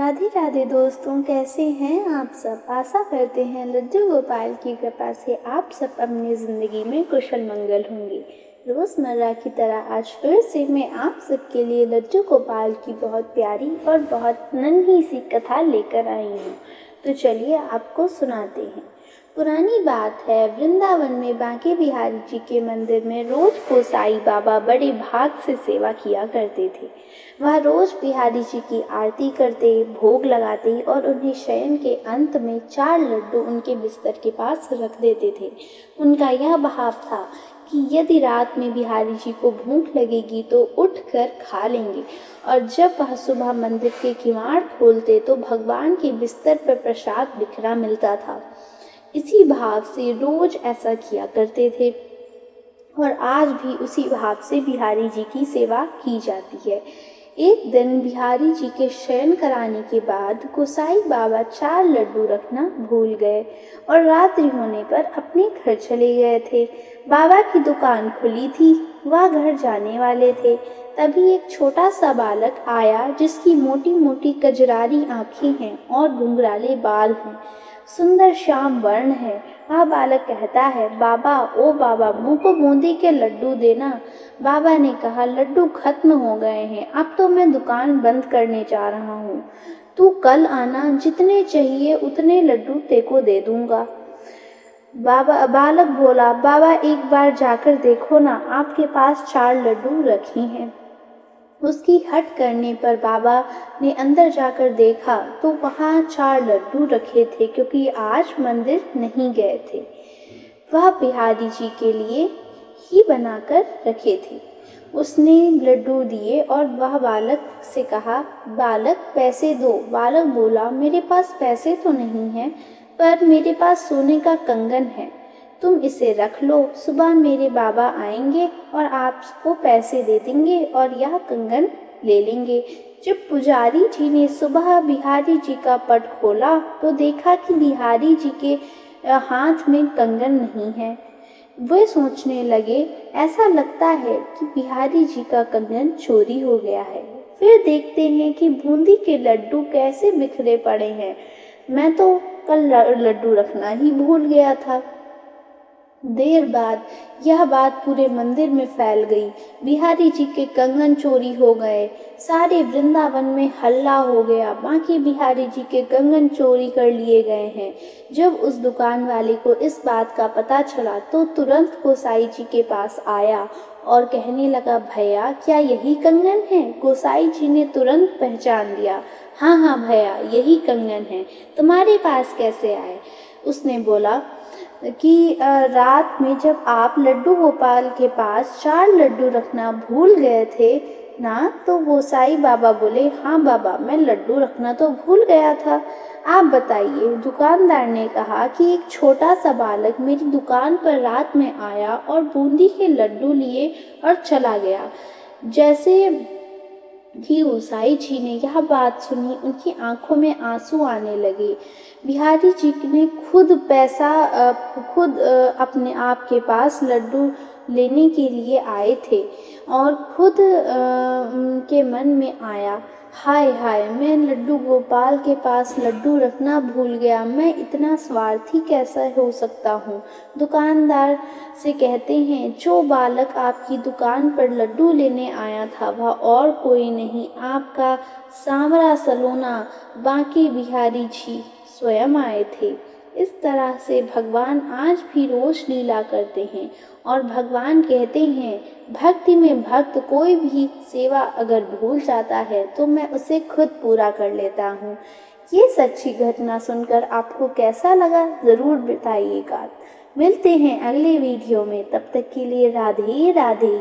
राधे राधे दोस्तों, कैसे हैं आप सब। आशा करते हैं लड्डू गोपाल की कृपा से आप सब अपनी ज़िंदगी में कुशल मंगल होंगे। रोज़मर्रा की तरह आज फिर से मैं आप सबके लिए लड्डू गोपाल की बहुत प्यारी और बहुत नन्ही सी कथा लेकर आई हूँ। तो चलिए आपको सुनाते हैं। पुरानी बात है, वृंदावन में बांके बिहारी जी के मंदिर में रोज को साईं बाबा बड़े भाग से सेवा किया करते थे। वह रोज बिहारी जी की आरती करते, भोग लगाते और उन्हें शयन के अंत में 4 लड्डू उनके बिस्तर के पास रख देते थे। उनका यह भाव था कि यदि रात में बिहारी जी को भूख लगेगी तो उठकर खा लेंगे, और जब वह सुबह मंदिर के किवाड़ खोलते तो भगवान के बिस्तर पर प्रसाद बिखरा मिलता था। इसी भाव से रोज ऐसा किया करते थे और आज भी उसी भाव से बिहारी जी की सेवा की जाती है। एक दिन बिहारी जी के शयन कराने के बाद गोसाई बाबा 4 लड्डू रखना भूल गए और रात्रि होने पर अपने घर चले गए थे। बाबा की दुकान खुली थी, वह घर जाने वाले थे। तभी एक छोटा सा बालक आया जिसकी मोटी मोटी कजरारी आंखें हैं और घुंघराले बाल हैं, सुंदर श्याम वर्ण है। वह बालक कहता है, बाबा ओ बाबा, मुँह को बूंदी के लड्डू देना। बाबा ने कहा, लड्डू खत्म हो गए हैं, अब तो मैं दुकान बंद करने जा रहा हूँ। तू कल आना, जितने चाहिए उतने लड्डू तेको दे दूंगा। बालक बोला, बाबा एक बार जाकर देखो ना, आपके पास 4 लड्डू रखे हैं। उसकी हट करने पर बाबा ने अंदर जाकर देखा तो वहाँ 4 लड्डू रखे थे, क्योंकि आज मंदिर नहीं गए थे। वह बिहारी जी के लिए ही बनाकर रखे थे। उसने लड्डू दिए और वह बालक से कहा, बालक पैसे दो। बालक बोला, मेरे पास पैसे तो नहीं हैं, पर मेरे पास सोने का कंगन है, तुम इसे रख लो। सुबह मेरे बाबा आएंगे और आपको पैसे दे देंगे और यह कंगन ले लेंगे। जब पुजारी जी ने सुबह बिहारी जी का पट खोला तो देखा कि बिहारी जी के हाथ में कंगन नहीं है। वे सोचने लगे, ऐसा लगता है कि बिहारी जी का कंगन चोरी हो गया है। फिर देखते हैं कि बूंदी के लड्डू कैसे बिखरे पड़े हैं। मैं तो कल लड्डू रखना ही भूल गया था। देर बाद यह बात पूरे मंदिर में फैल गई। बिहारी जी के कंगन चोरी हो गए। सारे वृंदावन में हल्ला हो गया, बांके बिहारी जी के कंगन चोरी कर लिए गए हैं। जब उस दुकान वाले को इस बात का पता चला तो तुरंत गोसाई जी के पास आया और कहने लगा, भैया क्या यही कंगन है। गोसाई जी ने तुरंत पहचान लिया, हाँ हाँ भैया, यही कंगन है, तुम्हारे पास कैसे आए। उसने बोला कि रात में जब आप लड्डू गोपाल के पास 4 लड्डू रखना भूल गए थे ना, तो गोसाई बाबा बोले, हाँ बाबा, मैं लड्डू रखना तो भूल गया था, आप बताइए। दुकानदार ने कहा कि एक छोटा सा बालक मेरी दुकान पर रात में आया और बूंदी के लड्डू लिए और चला गया। जैसे कि गोसाई जी ने यह बात सुनी, उनकी आंखों में आंसू आने लगे। बिहारी जी ने खुद अपने आप के पास लड्डू लेने के लिए आए थे और खुद के मन में आया, हाय हाय, मैं लड्डू गोपाल के पास लड्डू रखना भूल गया, मैं इतना स्वार्थी कैसा हो सकता हूँ। दुकानदार से कहते हैं, जो बालक आपकी दुकान पर लड्डू लेने आया था वह और कोई नहीं, आपका सांवरा सलोना बांके बिहारी जी स्वयं आए थे। इस तरह से भगवान आज भी रोज लीला करते हैं और भगवान कहते हैं, भक्ति में भक्त कोई भी सेवा अगर भूल जाता है तो मैं उसे खुद पूरा कर लेता हूँ। ये सच्ची घटना सुनकर आपको कैसा लगा, ज़रूर बताइएगा। मिलते हैं अगले वीडियो में, तब तक के लिए राधे राधे।